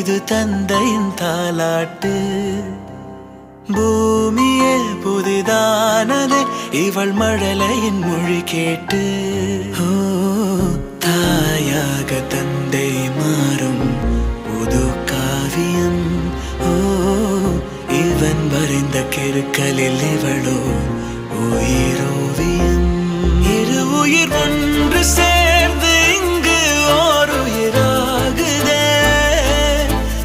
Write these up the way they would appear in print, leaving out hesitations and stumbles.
இது தந்தையின் தாலாட்டு. பூமியே புதிதானதே இவள் மழலையின் மொழி கேட்டு. ஓ தாயாக தந்தை மாறும் புது காவியம். ஓ இவன் வரைந்த கிறுக்கலில் இவளோ உயிரோவியம். இரு உயிர் ஒன்று சேர்ந்து இங்கு ஓர் உயிராகுதே.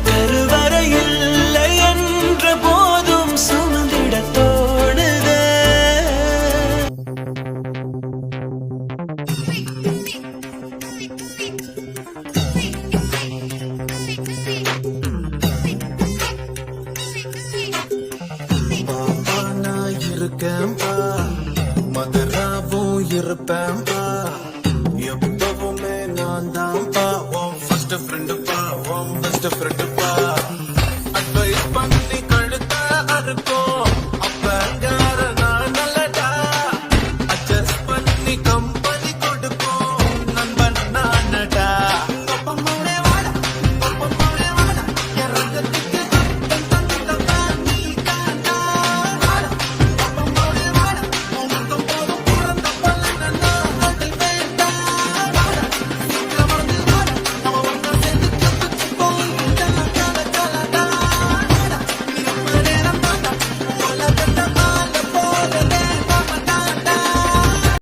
கருவறை இல்லை என்ற போதும் சுமந்திட தோணுதே. பாப்பா நான் இருக்கேன்பா, மதுராவும் இருப்பேன்பா.